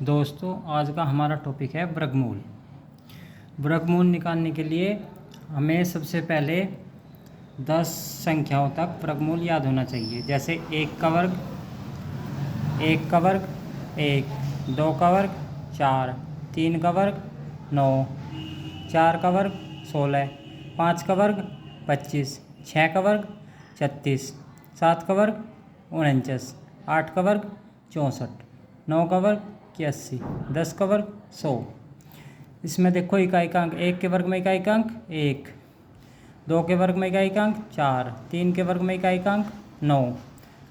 दोस्तों, आज का हमारा टॉपिक है वर्गमूल। वर्गमूल निकालने के लिए हमें सबसे पहले 10 संख्याओं तक वर्गमूल याद होना चाहिए। जैसे 1 का वर्ग 1, 2 का वर्ग 4, 3 का वर्ग 9, 4 का वर्ग 16, 5 का वर्ग 25, 6 का वर्ग 36, 7 का वर्ग 49, 8 का वर्ग 64, 9 का वर्ग 81, 10 का वर्ग 100। इसमें देखो इकाई-अंक 1 के वर्ग में इकाई-अंक 1, 2 के वर्ग में इकाई-अंक 4, 3 के वर्ग में इकाई-अंक 9,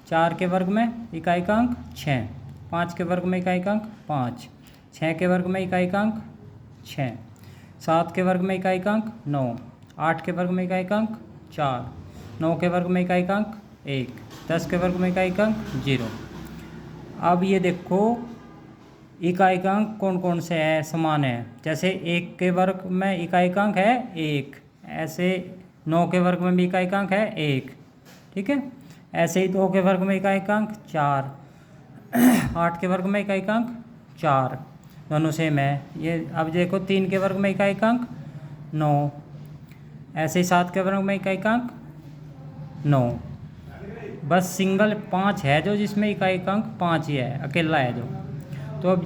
4 के वर्ग में इकाई-अंक 6, 5 के वर्ग में इकाई-अंक 5, 6 के वर्ग में इकाई-अंक 6, 7 के वर्ग में इकाई-अंक 9, 8 के वर्ग में इकाई-अंक 4, 9 के वर्ग में इकाई-अंक 1, 10 के वर्ग में इकाई-अंक 0। अब ये देखो इकाई-अंक कौन कौन से हैं, समान है। जैसे 1 के वर्ग में इकाई-अंक है 1, ऐसे 9 के वर्ग में भी इकाई-अंक है 1, ठीक है। ऐसे ही 2 के वर्ग में इकाई-अंक 4, 8 के वर्ग में इकाई-अंक 4, दोनों सेम है। ये अब देखो 3 के वर्ग में इकाई-अंक 9, ऐसे ही 7 के वर्ग में इकाई-अंक 9। बस सिंगल 5 है जो जिसमें इकाई-अंक 5 ही है, अकेला है जो। तो अब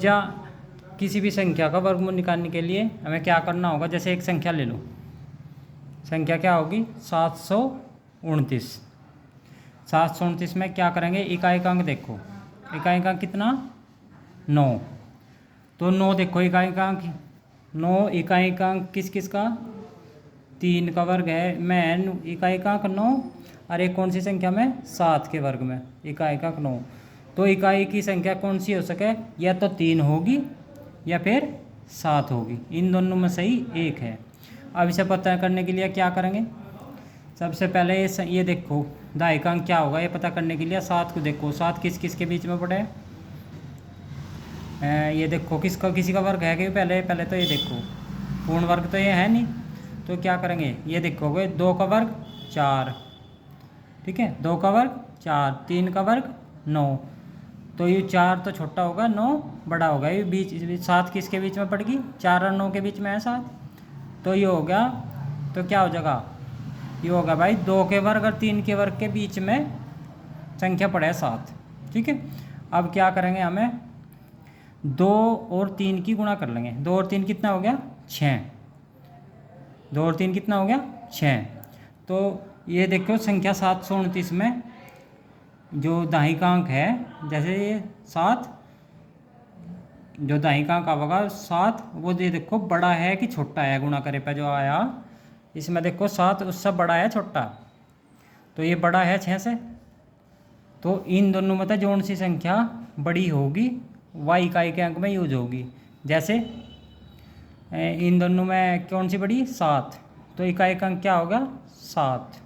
किसी भी संख्या का वर्गमूल निकालने के लिए हमें क्या करना होगा। जैसे एक संख्या ले लो, संख्या क्या होगी 729। 729 में क्या करेंगे, इकाई-अंक देखो, इकाई-अंक कितना 9। तो 9 देखो इकाई-अंक 9, इकाई-अंक किस किस का 3 का वर्ग है में इकाई-अंक 9, और एक कौन सी संख्या में 7 के वर्ग में इकाई-अंक 9। तो इकाई की संख्या कौन सी हो सके, या तो 3 होगी या फिर 7 होगी, इन दोनों में सही एक है। अब इसे पता करने के लिए क्या करेंगे, सबसे पहले ये देखो दायिकांक क्या होगा, ये पता करने के लिए 7 को देखो, 7 किस किस के बीच में पड़े हैं। ये देखो किसका किसी का वर्ग है कि पहले तो ये देखो पूर्ण वर्ग तो ये है नहीं, तो क्या करेंगे, ये देखोगे 2 का वर्ग 4, ठीक है, 2 का वर्ग 4, 3 का वर्ग 9, तो ये 4 तो छोटा होगा, 9 बड़ा होगा। ये बीच 7 किसके बीच में पड़ेगी, 4 और 9 के बीच में है 7, तो ये हो गया। तो क्या हो जाएगा, ये होगा भाई 2 के वर्ग और 3 के वर्ग के बीच में संख्या पड़े है 7, ठीक है। अब क्या करेंगे, हमें 2 और 3 की गुणा कर लेंगे। 2 और 3 कितना हो गया 6, 2 और 3 कितना हो गया 6। तो ये देखो संख्या 729 में जो दाहिकांक है, जैसे ये 7 जो दाहिकांक आएगा 7, वो ये देखो बड़ा है कि छोटा है, गुणा करे पे जो आया इसमें देखो 7 उससे बड़ा है छोटा, तो ये बड़ा है 6 से। तो इन दोनों में जो सी संख्या बड़ी होगी वह इकाई के अंक में यूज होगी। जैसे इन दोनों में कौन सी बड़ी 7, तो इकाई का अंक क्या होगा 7,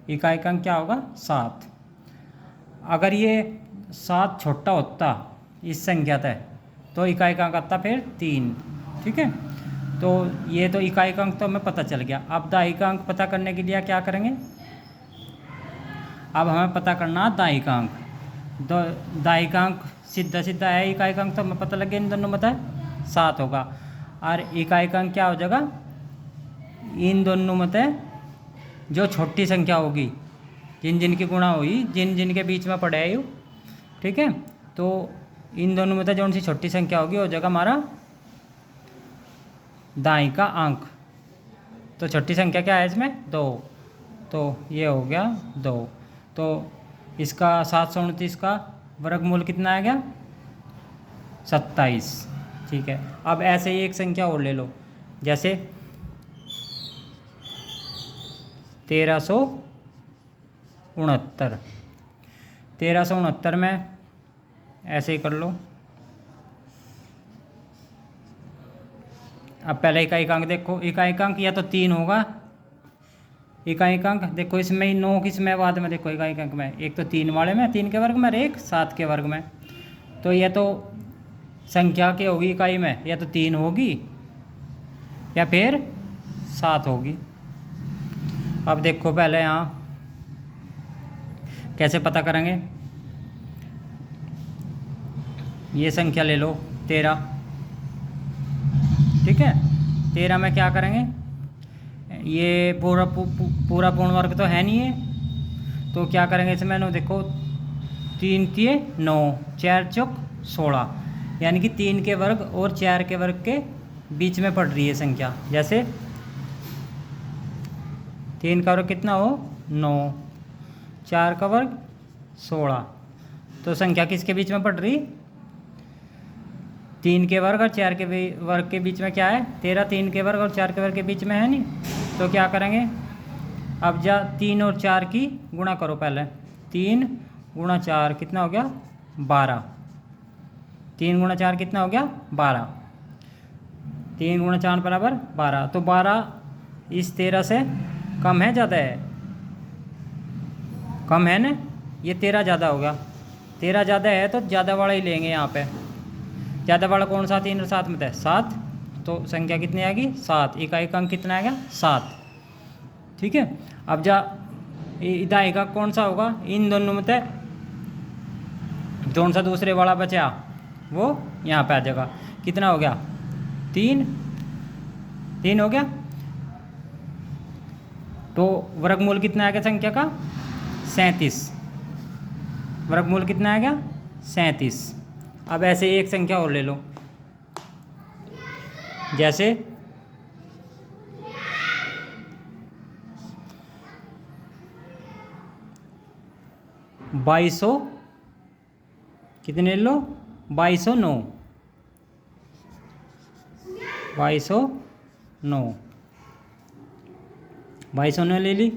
इकाई का अंक क्या होगा 7। अगर ये 7 छोटा होता इस संख्या तय, तो इकाई का अंक आता फिर 3, ठीक है। तो ये तो इकाई का अंक तो हमें पता चल गया। अब दाई का अंक पता करने के लिए क्या करेंगे, अब हमें पता करना दाई का अंक। दाई का अंक सीधा सीधा है, इकाई का अंक तो हमें पता लग गया, इन दोनों में 7 होगा, और इकाई का अंक क्या हो जाएगा, इन दोनों में जो छोटी संख्या होगी जिन जिन की गुणा हुई, जिन जिन के बीच में पड़े है, ठीक है। तो इन दोनों में जो सी छोटी संख्या होगी हो जाएगा हमारा दाई का अंक। तो छोटी संख्या क्या है इसमें 2, तो ये हो गया 2। तो इसका 729 का वर्गमूल कितना आ गया 27, ठीक है। अब ऐसे ही एक संख्या और ले लो, जैसे 1369 में ऐसे ही कर लो। अब पहले इकाई-अंक देखो, इकाई-अंक या तो 3 होगा, इकाई-अंक देखो इसमें 9 किसमें बाद में देखो इकाई-अंक में, एक तो 3 वाले में 3 के वर्ग में और एक 7 के वर्ग में। तो यह तो संख्या क्या होगी इकाई में, या तो 3 होगी या फिर 7 होगी। अब देखो पहले यहाँ कैसे पता करेंगे, ये संख्या ले लो 13। ठीक है, 13 में क्या करेंगे, ये पूरा पूरा पूर्ण वर्ग तो है नहीं है, तो क्या करेंगे इसमें, नो देखो 3 तिये 9, 4 चौक 16, यानी कि 3 के वर्ग और 4 के वर्ग के बीच में पड़ रही है संख्या। जैसे 3 का वर्ग कितना हो 9, 4 का वर्ग 16, तो संख्या किसके बीच में पड़ रही, 3 के वर्ग और 4 के वर्ग के बीच में क्या है 13, 3 के वर्ग और 4 के वर्ग के बीच में है नहीं, तो क्या करेंगे, अब 3 और 4 की गुणा करो पहले, 3 गुणा 4 कितना हो गया 12, 3 गुणा 4 कितना हो गया 12, 3 गुणा 4 बराबर 12, तो 12 इस 13 से कम है ज़्यादा है, कम है ना, ये 13 ज़्यादा होगा, 13 ज़्यादा है तो ज़्यादा वाला ही लेंगे यहाँ पे, ज़्यादा वाला कौन सा, 3 और 7 में था 7, तो संख्या कितनी आएगी 7, इकाई का अंक कितना आएगा 7। ठीक है, अब इकाई का कौन सा होगा, इन दोनों में से कौन सा दूसरे वाला बचा वो यहाँ पे आ जाएगा, कितना हो गया 3, 3 हो गया, तो वर्गमूल कितना आ गया संख्या का 37, वर्गमूल कितना आ गया 37। अब ऐसे एक संख्या और ले लो, जैसे 2200, कितने ले लो 2209, 2209, 2209 ले ली,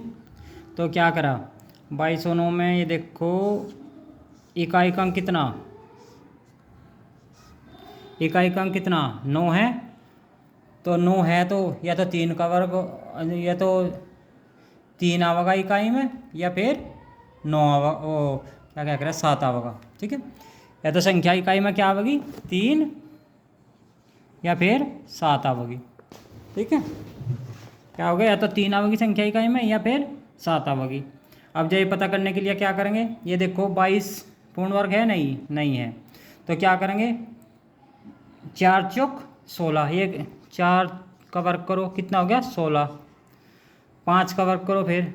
तो क्या करा 2209 में ये देखो इकाई का अंक कितना, इकाई का अंक कितना 9 है, तो 9 है तो या तो 3 का वर्ग, या तो 3 आवेगा इकाई में, या फिर 9 आवेगा, ओ क्या क्या कह रहा है 7 आवेगा। ठीक है, या तो संख्या इकाई में क्या आवेगी 3 या फिर 7 आवेगी। ठीक है, क्या होगा, या तो 3 आवेगी संख्या इकाई में या फिर 7 आवेगी। अब ये पता करने के लिए क्या करेंगे, ये देखो 22 पूर्ण वर्ग है, नहीं है, तो क्या करेंगे 4 चौक 16, ये 4 का वर्ग करो कितना हो गया 16, 5 का वर्ग करो, फिर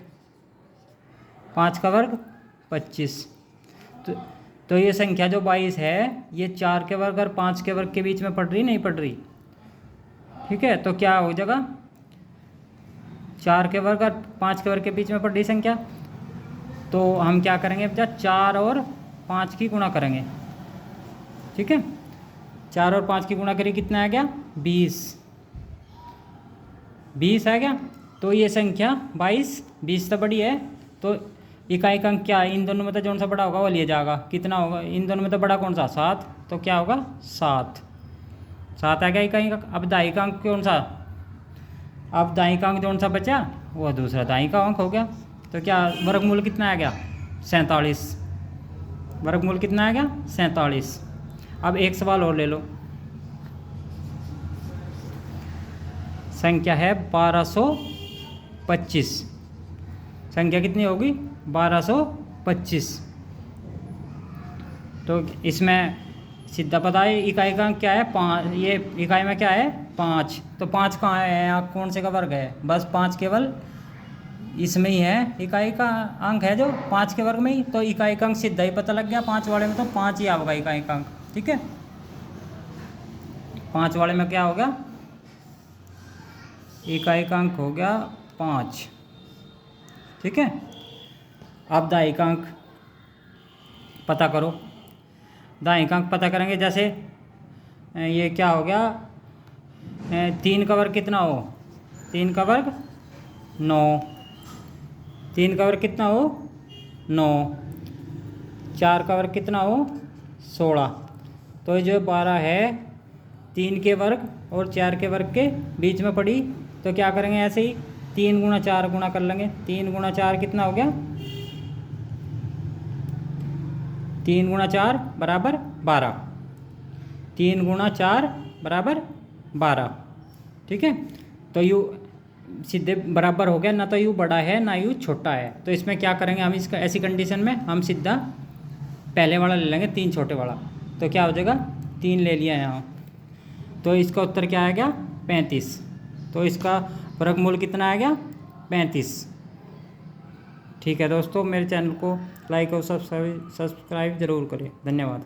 5 का वर्ग 25, तो ये संख्या जो 22 है ये 4 के वर्ग और 5 के वर्ग के बीच में पड़ रही, नहीं पड़ रही। ठीक है, तो क्या हो जाएगा 4 के वर्ग और 5 के वर्ग के बीच में पड़ रही संख्या, तो हम क्या करेंगे बच्चा 4 और 5 की गुणा करेंगे। ठीक है, 4 और 5 की गुणा करिए कितना आ गया 20, 20 आ गया, तो ये संख्या 22 तो बड़ी है, तो इकाई का अंक क्या है, इन दोनों में तो कौन सा बड़ा होगा वो लिया जाएगा, कितना होगा इन दोनों में तो बड़ा कौन सा 7, तो क्या होगा 7, 7 आ गया इकाई का। अब दाई का अंक कौन सा, अब दाई का अंक कौन सा बचा, वो दूसरा दाई का अंक हो गया, तो क्या वर्गमूल कितना आ गया 47, वर्गमूल कितना आ गया 47। अब एक सवाल और ले लो, संख्या है 1225, संख्या कितनी होगी 1225, तो इसमें सीधा पता है इकाई का अंक क्या है 5, ये इकाई में क्या है 5, तो 5 कहाँ है, यहाँ कौन से का वर्ग है, बस 5 केवल इसमें ही है, इकाई का अंक है जो 5 के वर्ग में ही, तो इकाई का अंक सीधा ही पता लग गया, 5 वाले में तो 5 ही आएगा इकाई का अंक। ठीक है, 5 वाले में क्या हो गया, इकाई का अंक हो गया 5। ठीक है, अब दाई का अंक पता करो, दाई का अंक पता करेंगे, जैसे ये क्या हो गया 3 का वर्ग कितना हो, 3 का वर्ग 9, 3 का वर्ग कितना हो 9, 4 का वर्ग कितना हो 16, तो जो 12 है 3 के वर्ग और 4 के वर्ग के बीच में पड़ी, तो क्या करेंगे ऐसे ही 3 गुणा 4 गुणा कर लेंगे, 3 गुणा 4 कितना हो गया 3 गुणा 4 बराबर 12, 3 गुणा 4 बराबर 12। ठीक है, तो यू सीधे बराबर हो गया, ना तो यू बड़ा है ना यू छोटा है, तो इसमें क्या करेंगे हम, इसका ऐसी कंडीशन में हम सीधा पहले वाला ले लेंगे 3 छोटे वाला, तो क्या हो जाएगा 3 ले लिया यहाँ, तो इसका उत्तर क्या आ गया 35। तो इसका वर्गमूल कितना आ गया 35। ठीक है दोस्तों, मेरे चैनल को लाइक और सब्सक्राइब ज़रूर करें। धन्यवाद।